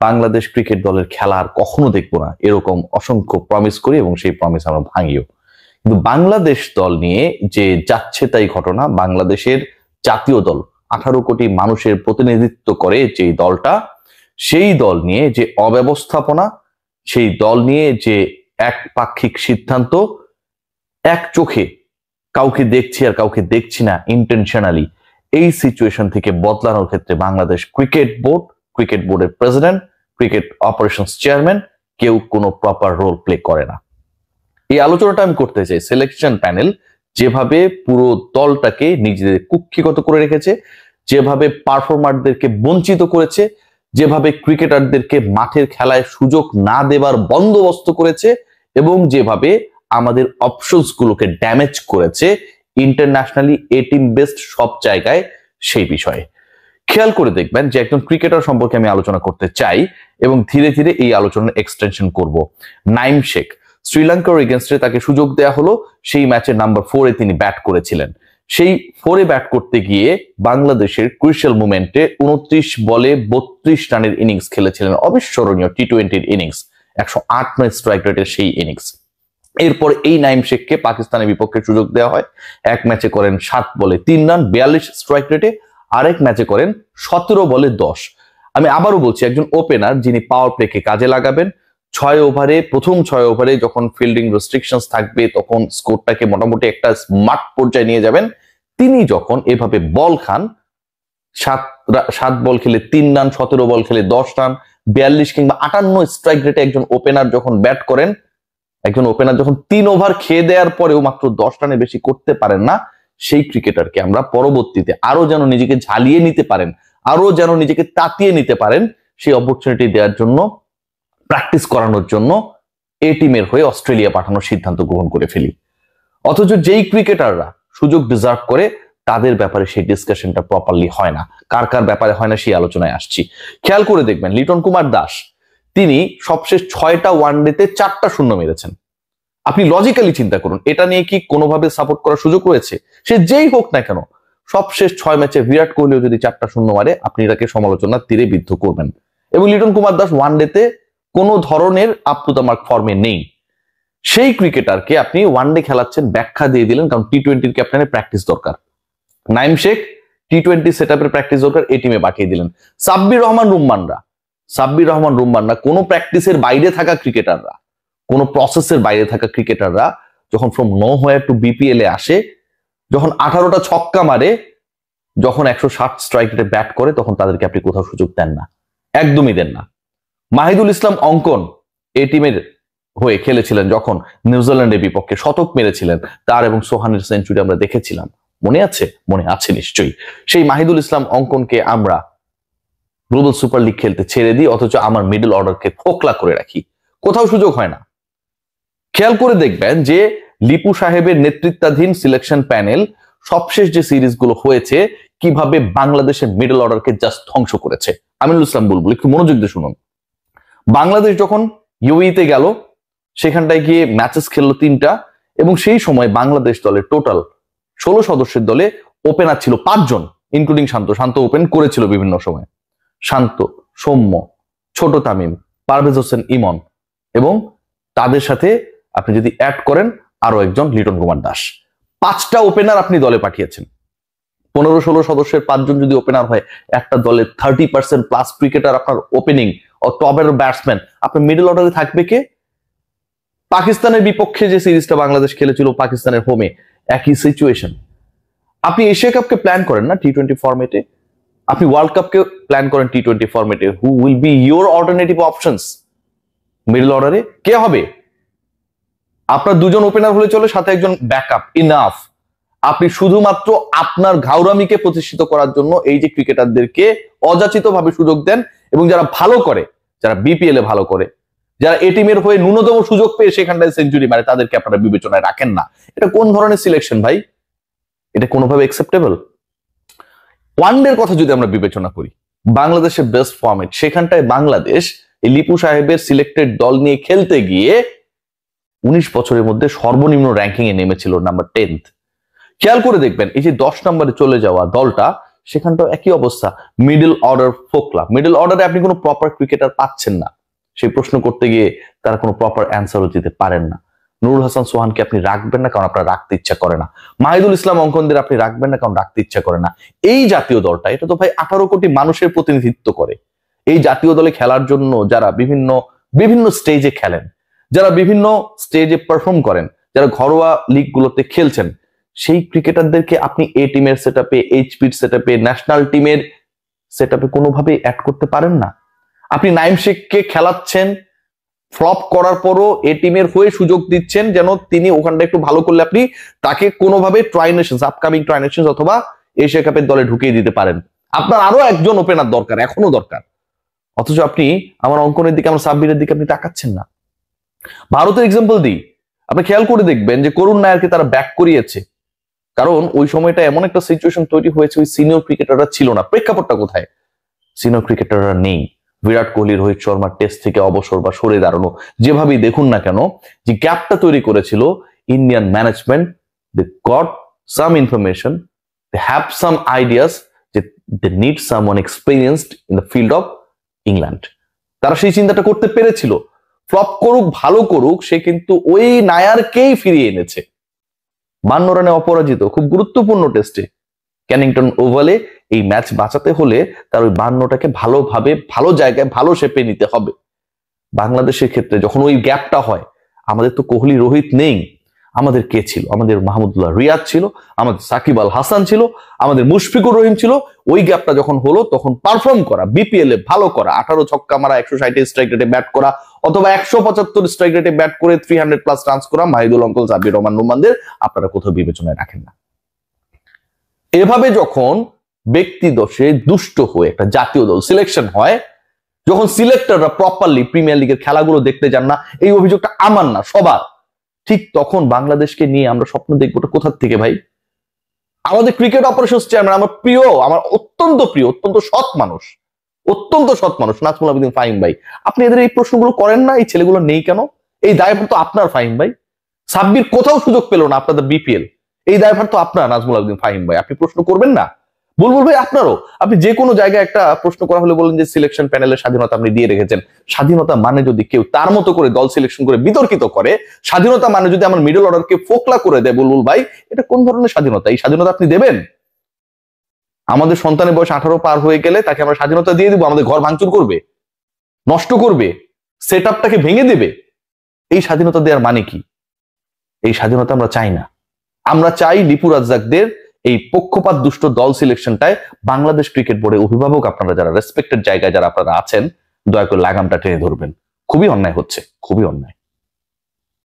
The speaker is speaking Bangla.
বাংলাদেশ ক্রিকেট দলের খেলা আর কখনো দেখবো না, এরকম অসংখ্য প্রমিস করি এবং সেই প্রমিস আমরা ভাঙিও। কিন্তু বাংলাদেশ দল নিয়ে যে যাচ্ছে তাই ঘটনা, বাংলাদেশের জাতীয় দল 18 কোটি মানুষের প্রতিনিধিত্ব করে যেই দলটা, সেই দল নিয়ে যে অব্যবস্থাপনা, সেই দল নিয়ে যে একপাক্ষিক সিদ্ধান্ত, এক চোখে কাউকে দেখছি আর কাউকে দেখছি না ইন্টেনশনালি, এই সিচুয়েশন থেকে বদলানোর ক্ষেত্রে বাংলাদেশ ক্রিকেট বোর্ডের প্রেসিডেন্ট, ক্রিকেট অপারেশনস চেয়ারম্যান কেউ কোনো প্রপার রোল প্লে করে না। এই আলোচনাটা আমি করতে চাই সিলেকশন প্যানেল যেভাবে পুরো দলটাকে নিজেদের কুক্ষিগত করে রেখেছে, যেভাবে পারফর্মারদেরকে বঞ্চিত করেছে, যেভাবে ক্রিকেটারদেরকে মাঠের খেলায় সুযোগ না দেবার বন্দোবস্ত করেছে, এবং যেভাবে আমাদের অপশনস গুলোকে ড্যামেজ করেছে ইন্টারন্যাশনালি টিম বেসড সব জায়গায়, সেই বিষয়ে খেয়াল করে দেখবেন যে একজন ক্রিকেটার সম্পর্কে আমি আলোচনা করতে চাই এবং ধীরে ধীরে এই আলোচনার এক্সটেনশন করব। নাইম শেখ, শ্রীলঙ্কার এগেনস্টে তাকে সুযোগ দেয়া হলো, সেই ম্যাচে নাম্বার 4-এ তিনি ব্যাট করেছিলেন। সেই 4-এ ব্যাট করতে গিয়ে বাংলাদেশের ক্রুশিয়াল মোমেন্টে 29 বলে 32 রানের ইনিংস খেলেছিলেন, অবিস্মরণীয় টি-20 ইনিংস, 108 স্ট্রাইক রেটের সেই ইনিংস। এরপর এই নাইম শেখকে পাকিস্তানের বিপক্ষে সুযোগ দেওয়া হয়, এক ম্যাচে করেন 7 বলে 3 রান 42 স্ট্রাইক রেটে, আরেক ম্যাচে করেন 17 বলে 10। আমি আবারও বলছি, একজন ওপেনার যিনি পাওয়ার প্লেকে কাজে লাগাবেন, 6 ওভারে, প্রথম 6 ওভারে যখন ফিল্ডিং রেস্ট্রিকশনস থাকবে তখন স্কোরটাকে মোটামুটি একটা স্মার্ট পর্যায়ে নিয়ে যাবেন, তিনি যখন এভাবে বল খান, 7 বল খেলে 3 রান, 17 বল খেলে 10 রান, 42 কিংবা 58 স্ট্রাইক রেটে একজন ওপেনার যখন ব্যাট করেন, একজন ওপেনার যখন 3 ওভার খেয়ে দেওয়ার পরেও মাত্র 10 রানে বেশি করতে পারেন না, সেই ক্রিকেটারকে আমরা পরবর্তীতে আরো যেন নিজেকে ঝালিয়ে নিতে পারেন, আরো যেন নিজেকে তাতিয়ে নিতে পারেন, সেই অপরচুনিটি দেওয়ার জন্য, প্র্যাকটিস করানোর জন্য এ টিমের হয়ে অস্ট্রেলিয়া পাঠানোর সিদ্ধান্ত গ্রহণ করে ফেলি। অথচ যেই ক্রিকেটাররা সুযোগ ডিজার্ভ করে তাদের ব্যাপারে সেই ডিসকাশনটা প্রপারলি হয় না। কার কার ব্যাপারে হয় না সেই আলোচনায় আসছি। খেয়াল করে দেখবেন, লিটন কুমার দাস তিনি সবশেষ 6টা ওয়ানডেতে 4টা শূন্য মেরেছেন। আপনি লজিক্যালি চিন্তা করুন, এটা নিয়ে কি কোনোভাবে সাপোর্ট করার সুযোগ রয়েছে? সে যেই হোক না কেন, সবশেষ 6 ম্যাচে বিরাট কোহলিও যদি 4টা শূন্য মারে, আপনি এটাকে সমালোচনার তীরে বিদ্ধ করবেন। এবং লিটন কুমার দাস ওয়ানডেতে কোনো ধরনের আপ টু দ্য মার্ক ফর্মে নেই। সেই ক্রিকেটারকে আপনি ওয়ানডে খেলাচ্ছেন, ব্যাখ্যা দিয়ে দিলেন কারণ টি-20 ক্যাপ্টেনের প্র্যাকটিস দরকার। নাইম শেখ টি-20 সেটআপের প্র্যাকটিস দরকার, এই টিমে পাঠিয়ে দিলেন। সাব্বির রহমান রুম্মানরা কোনো প্র্যাকটিসের বাইরে থাকা ক্রিকেটাররা, কোনো প্রসেসের বাইরে থাকা ক্রিকেটাররা যখন from nowhere to BPL এ আসে, যখন 18টা ছক্কা মারে, যখন 160 স্ট্রাইক রেটে ব্যাট করে, তখন তাদেরকে আপনি কোথাও সুযোগ দেন না, একদমই দেন না। মাহিদুল ইসলাম অঙ্কন এই টিমের হয়ে খেলেছিলেন, যখন নিউজিল্যান্ডের বিপক্ষে শতক মেরেছিলেন, তার এবং সোহানের সেঞ্চুরি আমরা দেখেছিলাম, মনে আছে? মনে আছে নিশ্চয়ই। সেই মাহিদুল ইসলাম অঙ্কনকে আমরা গ্লোবাল সুপার লিগ খেলতে ছেড়ে দিই, অথচ আমার মিডল অর্ডারকে খোকলা করে রাখি, কোথাও সুযোগ হয় না। খেয়াল করে দেখবেন যে লিপু সাহেবের নেতৃত্বাধীন সিলেকশন প্যানেল সবশেষ যে সিরিজগুলো হয়েছে কিভাবে বাংলাদেশের মিডল অর্ডারকে জাস্ট ধ্বংস করেছে। আমিনুল ইসলাম বুলবুল, একটু মনোযোগ দিয়ে শুনুন। বাংলাদেশ যখন ইউএইতে গেল, সেখানটায় গিয়ে ম্যাচেস খেললো 3টা, এবং সেই সময় বাংলাদেশ দলের টোটাল 16 সদস্যের দলে ওপেনার ছিল 5 জন, ইনক্লুডিং শান্ত ওপেন করেছিল বিভিন্ন সময়। শান্ত, সৌম্য, ছোট তামিম, পারভেজ হোসেন ইমন, এবং তাদের সাথে আপনি যদি অ্যাড করেন আরো একজন লিটন কুমার দাস, 5টা ওপেনার আপনি দলে পাঠিয়েছেন। 15-16 সদস্যের 5 জন যদি ওপেনার হয়, একটা দলে 30% প্লাস ক্রিকেটার আপনার ওপেনিং ও টপের ব্যাটসম্যান, আপনার মিডল অর্ডারে থাকবে কে? পাকিস্তানের বিপক্ষে যে সিরিজটা বাংলাদেশ খেলেছিল পাকিস্তানের হোমে, একই সিচুয়েশন। আপনি এশিয়া কাপকে প্ল্যান করেন না টি-20 ফরম্যাটে, আপনি ওয়ার্ল্ড কাপকে প্ল্যান করেন টি-20 ফরম্যাটে, who will be your alternative options middle অর্ডারে? কে হবে? আপনার 2 জন ওপেনার হলে চলে, সাথে একজন ব্যাকআপ, ইনাফ। আপনি শুধুমাত্র আপনার ঘাউরামিকে প্রতিষ্ঠিত করার জন্য এই যে ক্রিকেটারদেরকে অযাচিত ভাবে সুযোগ দেন, এবং যারা ভালো করে, যারা বিপিএল এ ভালো করে, যারা এ টিমের হয়ে ন্যূনতম সুযোগ পেয়ে সেখানটায় সেঞ্চুরি মারে, তাদেরকে আপনারা বিবেচনায় রাখেন না। এটা কোন ধরনের সিলেকশন ভাই? এটা কোনোভাবে অ্যাকসেপ্টেবল? ওয়ানডের কথা যদি আমরা বিবেচনা করি, বাংলাদেশের বেস্ট ফরম্যাট, সেখানটায় বাংলাদেশ এই লিপু সাহেবের সিলেক্টেড দল নিয়ে খেলতে গিয়ে 19 বছরের মধ্যে সর্বনিম্ন র্যাঙ্কিং এ নেমেছিল নাম্বার 10th। খেয়াল করে দেখবেন, এই যে 10 নম্বরে চলে যাওয়া দলটা সেখানটাও একই অবস্থা, মিডল অর্ডার ফোকলা। মিডল অর্ডারে আপনি কোনো প্রপার ক্রিকেটার পাচ্ছেন না, সেই প্রশ্ন করতে গিয়ে তারা কোনো প্রপার অ্যান্সারও দিতে পারেন না। নুরুল হাসান সোহানকে আপনি রাখবেন না কারণ আপনার রাখতে ইচ্ছা করে না, মাহিদুল ইসলাম অঙ্কনদের আপনি রাখবেন না কারণ রাখতে ইচ্ছা করে না। এই জাতীয় দলটা, এটা তো ভাই 18 কোটি মানুষের প্রতিনিধিত্ব করে। এই জাতীয় দলে খেলার জন্য যারা বিভিন্ন বিভিন্ন স্টেজে খেলেন, যারা বিভিন্ন স্টেজে পারফর্ম করেন, যারা ঘরোয়া লিগগুলোতে খেলছেন, সেই ক্রিকেটারদেরকে আপনি এ টিমের সেটআপে, এইচপির সেটআপে, ন্যাশনাল টিমের সেটআপে কোনোভাবেই অ্যাড করতে পারেন না। আপনি নাইম শেখকে খেলাচ্ছেন, ফ্লপ করার পরও এ টিমের হয়ে সুযোগ দিচ্ছেন যেন তিনি ওখানটা একটু ভালো করলে আপনি তাকে কোনোভাবে try Nations, upcoming try Nations অথবা এশিয়া কাপের দলে ঢুকিয়ে দিতে পারেন। আপনার আরো একজন ওপেনার দরকার, এখনো দরকার, অথচ আপনি আমার অঙ্কনের দিকে, আমার সাব্বিরের দিকে আপনি তাকাচ্ছেন না। ভারতের এক্সাম্পল দিই, আপনি খেয়াল করে দেখবেন যে করুণ নায়ারকে তারা ব্যাক করিয়েছে, কারণ ওই সময়টা এমন একটা সিচুয়েশন তৈরি হয়েছে, ওই সিনিয়র ক্রিকেটাররা ছিল না। প্রেক্ষাপটটা কোথায়? সিনিয়র ক্রিকেটাররা নেই। বিরাট কোহলি, রোহিত শর্মা টেস্ট থেকে অবসর বা সরে দাঁড়ানো, যেভাবেই দেখুন না কেন, যে গ্যাপটা তৈরি করেছিল Indian management, they got some information, they have some ideas যে they need someone experienced in the field of England. তারা সেই চিন্তাটা করতে পেরেছিল। ফ্লপ করুক ভালো করুক, সে কিন্তু ওই নায়ারকেই ফিরিয়ে এনেছে। 52 রানে অপরাজিত, খুব গুরুত্বপূর্ণ টেস্টে ক্যানিংটন ওভালে এই ম্যাচ বাঁচাতে হলে তার ওই 52টাকে ভালোভাবে, ভালো জায়গায়, ভালো শেপে নিতে হবে। বাংলাদেশের ক্ষেত্রে যখন ওই গ্যাপটা হয়, আমাদের তো কোহলি রোহিত নেই, আমাদের কে ছিল? আমাদের মাহমুদুল্লাহ রিয়াদ ছিল, আমাদের সাকিব আল হাসান ছিল, আমাদের মুশফিকুর রহিম ছিল। ওই গ্যাপটা যখন হলো তখন পারফর্ম করা, বিপিএল এ ভালো করা, 18 ছক্কা মারা, 160 স্ট্রাইক রেটে ব্যাট করা অথবা 175 স্ট্রাইক রেটে ব্যাট করে 300+ রানস করা মাহিদুল অঙ্কল, সাব্বির রহমান, নোমানদের আপনারা কোথাও বিবেচনায় রাখেন না। এভাবে যখন ব্যক্তি দোষে দুষ্ট হয়ে একটা জাতীয় দল সিলেকশন হয়, যখন সিলেক্টররা প্রপারলি প্রিমিয়ার লিগের খেলাগুলো দেখতে যান না, এই অভিযোগটা আমার না, সবার, ঠিক তখন বাংলাদেশকে নিয়ে আমরা স্বপ্ন দেখবোটা কোথার থেকে ভাই? আমাদের ক্রিকেট অপারেশনস চেয়ারম্যান, আমার প্রিয়, আমার অত্যন্ত প্রিয়, অত্যন্ত সৎ মানুষ, নাজমুল আবেদীন ফাহিম ভাই, আপনি এদের এই প্রশ্নগুলো করেন না? এই ছেলেগুলো নেই কেন? এই দায়ভার তো আপনার ফাহিম ভাই। সাব্বির কোথাও সুযোগ পেল না আপনাদের বিপিএল, এই দায়ভার তো আপনার নাজমুল আবেদীন ফাহিম ভাই। আপনি প্রশ্ন করবেন না? বুলবুল ভাই আপনারও, আপনি যে কোনো জায়গায় একটা প্রশ্ন করা হলে বলেন যে সিলেকশন প্যানেলের স্বাধীনতা আপনি দিয়ে রেখেছেন। স্বাধীনতা মানে যদি কেউ তার মতো করে দল সিলেকশন করে বিতর্কিত করে, স্বাধীনতা মানে যদি আমার মিডল অর্ডারকে ফোকলা করে দেয়, বুলবুল ভাই, এটা কোন ধরনের স্বাধীনতা? এই স্বাধীনতা আপনি দেবেন? আমাদের সন্তানের বয়স 18 পার হয়ে গেলে তাকে আমরা স্বাধীনতা দিয়ে দিব? আমাদের ঘর ভাঙচুর করবে, নষ্ট করবে, সেট আপটাকে ভেঙে দেবে? এই স্বাধীনতা দেওয়ার মানে কি? এই স্বাধীনতা আমরা চাই না। আমরা চাই লিপু রাজ্জাকদের এই পক্ষপাত দুষ্ট দল সিলেকশনটায় বাংলাদেশ ক্রিকেট বোর্ডের অভিভাবক আপনারা যারা রেসপেক্টেড জায়গায় যারা আপনারা আছেন, দয়া করে লাগামটা টেনে ধরবেন। খুবই অন্যায় হচ্ছে, খুবই অন্যায়।